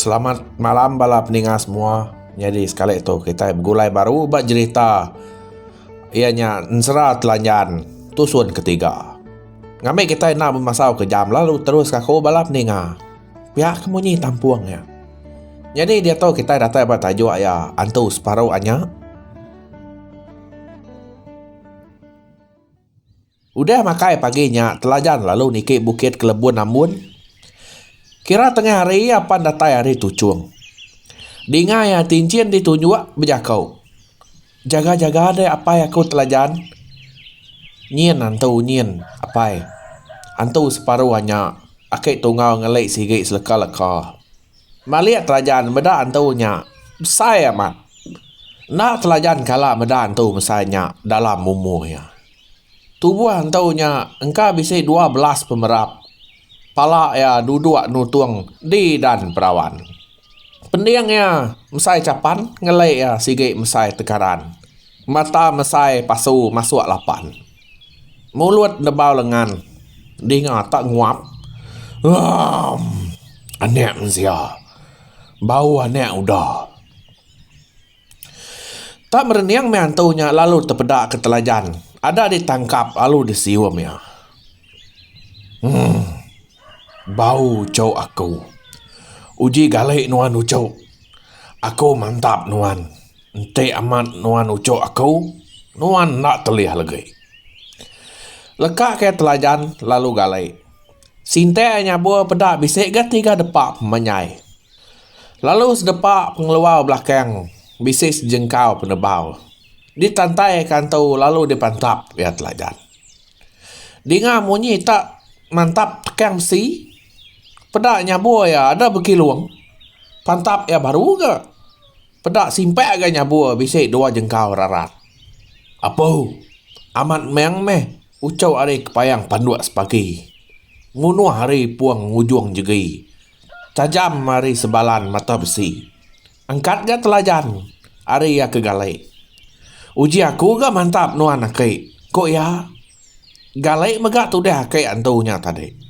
selamat malam bala pendengar semua. Jadi sekali itu kita bergulai baru buat cerita. Ianya Nsera Telanjan Tusun ketiga. Ngambil kita nak bermasau ke jam lalu terus kaku bala pendengar. Pihak kamu ni tampuangnya. Jadi dia tahu kita datang buat tajuk ya antu separuh anya. Udah makai paginya Telanjan lalu nikik bukit Kelebun Ambon. Kira tengah hari apa datai hari tucung. Dengar ya tincin ditunjuk berjakau. Jaga-jaga ada apa ya kau Telanjan. Nyen antu nyen apa. Antu separuh hanya akik tungau ngelek sigit seleka-leka. Maliak Telanjan beda antunya. Besar amat. Nak Telanjan kalah beda antu mesanya dalam umurnya. Tubuh antunya engkau bisa 12 pemerap. Pala ya duduk nutung di dan perawan. Pendiangnya mesai capan, ngelai ya sigit mesai tekaran. Mata mesai pasu masuk lapan. Mulut debau lengan. Dengar tak nguap. Anek mensia. Bau anek udah. Tak mereniang menantunya lalu terpedak ke Telanjan. Ada ditangkap lalu disiumnya. Bau cau aku. Uji galak nuan ucau. Aku mantap nuan. Ente amat nuan ucau aku. Nuan nak telih lagi. Lekak ke Telanjan lalu galak. Sintainya buah pedak bisik ke 3 depak menyai. Lalu sedepak pengeluar belakang. Bisik sejengkau penebal. Ditantai kantau lalu dipantap ya Telanjan. Dengar munyi tak mantap tekan besi. Pedaknya buah ya ada berkiluang. Pantap ya baru ke? Pedak simpak agaknya buah bisik 2 jengkau rarat. Apa? Amat meng meh. Ucau hari kepayang panduak sepagi. Ngunuh hari puang ngujung jegi. Tajam hari sebalan mata besi. Angkat ke Telanjan. Hari ya kegalai. Uji aku ke mantap nuan akik. Kok ya? Galai megak tu dah akik antunya tadi.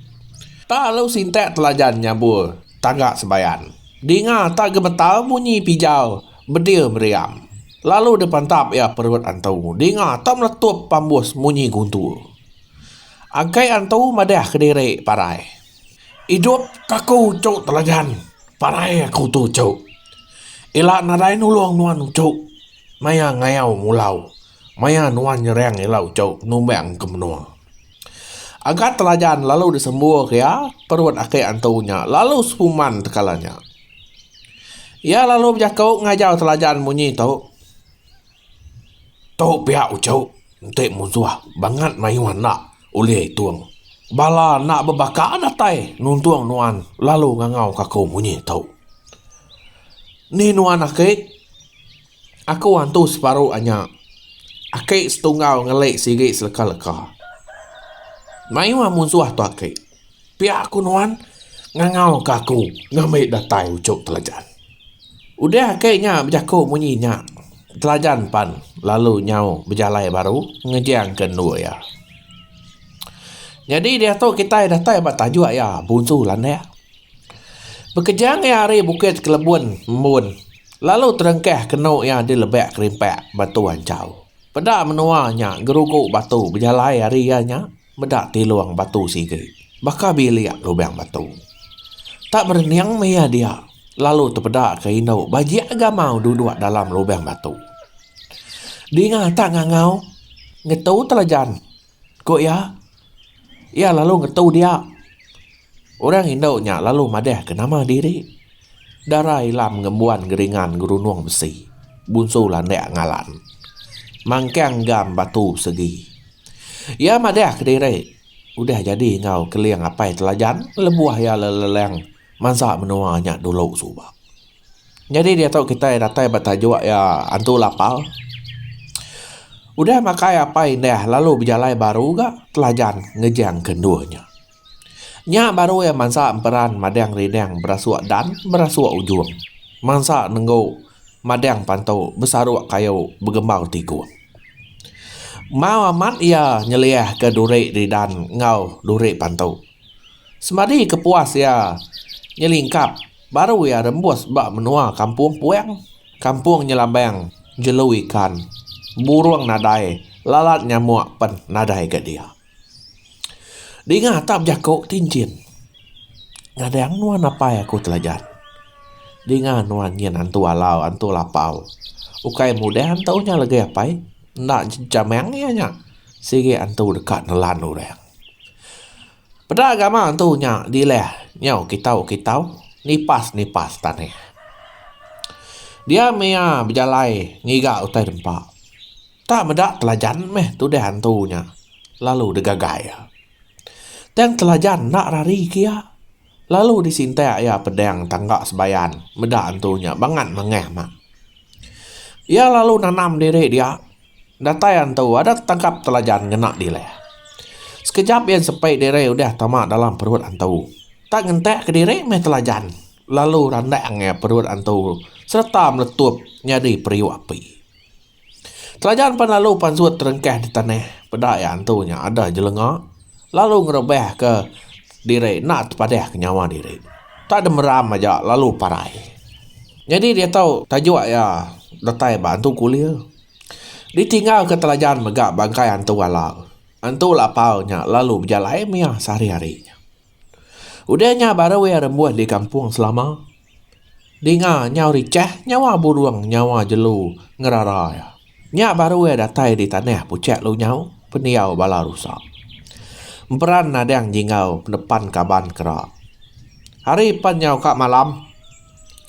Tak lalu sintek Telanjan nyabur. Tanggak sebayan. Dengar tak gemetar bunyi pijau. Berdia meriam. Lalu dipantap ya perut antu. Dengar tak meletup pambus bunyi guntur. Angkai antu madah kedirik parai. Hidup kaku cuk Telanjan. Parai aku tu cuk. Elak nadai nulung nuan cuk. Maya ngayau mulau. Maya nuan nyerang elau cuk. Numbang ke menua. Angkat Telanjan lalu disembuh ya perut akik antunya. Lalu sepuman tekalanya. Ya lalu berjakau ngajau Telanjan bunyi tau. Tau pihak ucau. Entek musuh bangat mayuan nak oleh tuang. Bala nak berbakar datai nuntuang nuan. Lalu ngangau kaku bunyi tau. Ni nuan akik. Aku hantu separuh anya. Akik setunggal ngelek sigit seleka-leka. Mayuan musuh tu akik. Pihak aku nuan. Ngangau kaku. Ngambil datai ucuk Telanjan. Udah akiknya berjakau bunyinya. Telanjan pan. Lalu nyau berjalai baru. Ngejang kedua ya. Jadi dia tahu kita datai bertajuk ya. Bunsu landai. Berkejang ya hari bukit Kelebun Ambon. Lalu terengkeh kenuk yang dilebek kerimpak batu hancau. Pedak menuanya geruguk batu berjalai hari ianya. Bedak tiluang batu sigit. Bakal biliak lubang batu. Tak berniang maya dia. Lalu terpedak ke indau. Bajik agamau duduk dalam lubang batu. Dengar tak ngangau. Ngetau Telanjan. Kok ya? Ya lalu ngetau dia. Orang indaunya lalu madah ke nama diri. Darah ilam ngembuan geringan gerunung besi. Bunsu landek ngalan. Mangkang gam batu segi. Ya madah ke diri. Udah jadi ngau keliang apai Telanjan. Lebuah ya leleleng. Mansak menuanya dulu subak. Jadi dia tahu kita datai bertajuk ya antu lapal. Udah makai apai dah. Lalu berjalai baru gak Telanjan ngejang keduanya. Nya baru ya mansak emperan madang ridang berasuak dan berasuak ujung. Mansak nenggo madang pantau besaruak kayu bergembau tiku. Mau amat ia nyeliah ke durik ridan ngau durik pantau. Semadi kepuas ya nyelingkap Baru ya rembus bak menua kampung puang. Kampung nyelambang, jelu ikan, burung nadai, lalat nyamuk pen nadai ke dia. Dengar tak berjakuk tincin. Ngadang nuan apa ya aku telajan. Dengar nuan yen antu alau, antu lapau. Ukai mudah antaunya lagi apa? Nak jamang ya nya. Sige antu dekat nelan orang. Pada agama antunya dileh nyau kitau nipas tanah. Dia mea berjalai ngiga utai dempak. Tak medak telajan meh tu deh antunya. Lalu degagai. Teng telajan nak rari kia. Lalu disintai ya pedang tanggak sebayan. Medak antunya bangan mengeh mak. Ia lalu nanam diri dia. Datai antu ada tangkap telajan genak dileh. Sekejap yang sepai diri udah tamak dalam perut antu. Tak ngentek ke diri meh telajan. Lalu randang ya perut antu serta meletup nyari periuk api. Telajan pan lalu pansuat terengkeh di tanah. Pedak ya antunya ada jelengak. Lalu ngerebeh ke diri nak terpadah ke nyawa diri. Tak ada meram aja lalu parai. Jadi dia tahu tajuk ya datai bantu kuliah. Ditinggal ke telajan megak bangkai antu alau. Antu lapaunya lalu berjalan miah sehari-harinya. Udahnya baru ya rembuah di kampung selama. Dengar nyau riceh, nyawa burung, nyawa jelu, ngerara ya. Nyak baru ya datai di tanah pucek lu nyau, peniau bala rusak. Emperan nadang jingau depan kaban kerak. Hari pan nyau kak malam,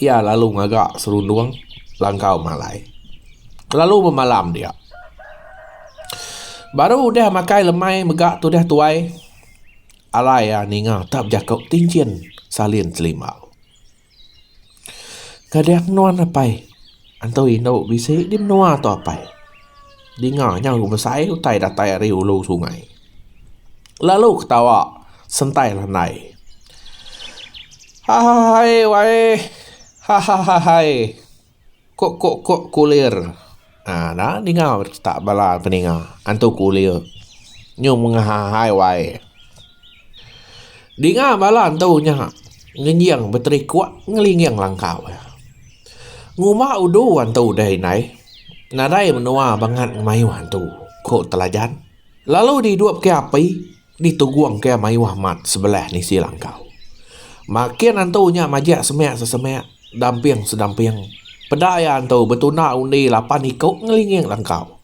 ia lalu ngagak serundung, langkau malai. Lalu memalam dia. Baru udah makai lemai megak tu dah tuai. Alai ya ninga tak berjakau tincin salin selimau. Kadang nuan apai. Antau ino bisik di menua atau apai. Dengar nyau mesai utai datai ari ulu sungai. Lalu ketawa sentai lanai. Hai wai. Hai. Kok kulir. Nah dengar tak bala peninga. Antu kulir. Nyu mengahai wai. Dengar bala antunya. Ngenyang beteri kuat ngelingyang langkau. Ngumah udu antu dah nai. Nadai menua bangat mayu antu. Kok telajan. Lalu diduap ke api. Dituguang ke mayu mat sebelah nisi langkau. Makin antunya majak semek sesemek. Dampiang sedampiang. Pedaya antu betuna undi lapan ikut ngelingyang langkau.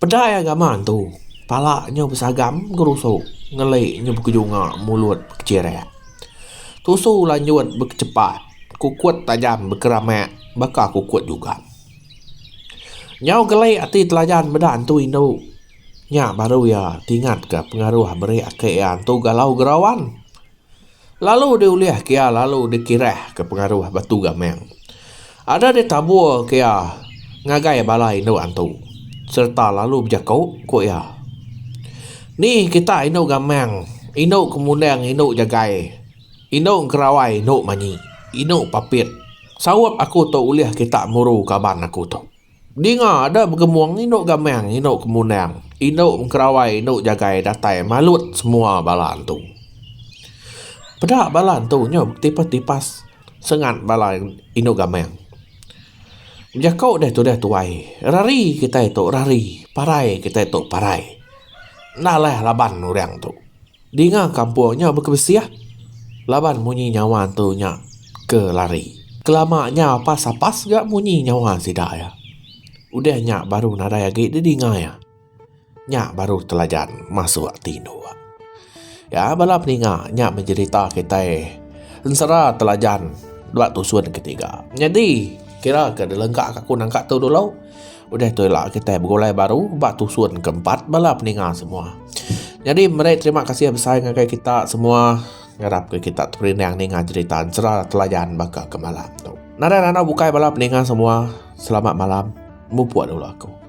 Pedaya agama antu. Palaknya bersagam gerusuk. Ngelik nya berkejunga mulut berkecirek. Tusu lanjut berkecepat. Kukut tajam berkeramek. Bakal kukut juga. Nyau gelai hati telajan beda antu Indo. Nyak baru ya tingat ke pengaruh beri ke antu galau gerawan. Lalu diuliah kia lalu dikireh ke pengaruh batu gameng. Ada di tabur kia ngagai balai Indo antu. Serta lalu berjakau ko ya. Ni kita Indo gameng. Indo kemudian Indo jagai. Indo kerawai Indo manyi. Indo papit. Sawap aku tu uliah kita muru kaban aku tu. Dengar ada bergemuang Indo gameng, Indo kemunang, Indo kerawai, Indo jagai datai malut semua balan tu. Pedak balan tu nyo tipas-tipas sengat balan Indo gameng. Jakau dah tu dah tuai. Rari kita itu rari, parai kita itu parai. Nalah laban orang tu. Dengar kampungnya berkebesiah. Laban munyi nyawa tu nya ke lari. Kelamaknya pas-pas gak munyi nyawa sidak ya. Udah nyak baru nadai lagi dia dengar ya. Nyak baru telajan masuk tidur. Ya bala peninga nyak mencerita kita ensera telajan dua tusuan ketiga. Jadi kira ke lengkap aku nangkat tu dulu. Udah tu lah kita bergulai baru bak tusuan keempat bala peninga semua. Jadi mereka terima kasih besar dengan kita semua. Ngarap ke kita terperinang dengan cerita ensera telajan bakal ke malam tu. Nada bukai bala peninga semua. Selamat malam. Mupuat dulu aku.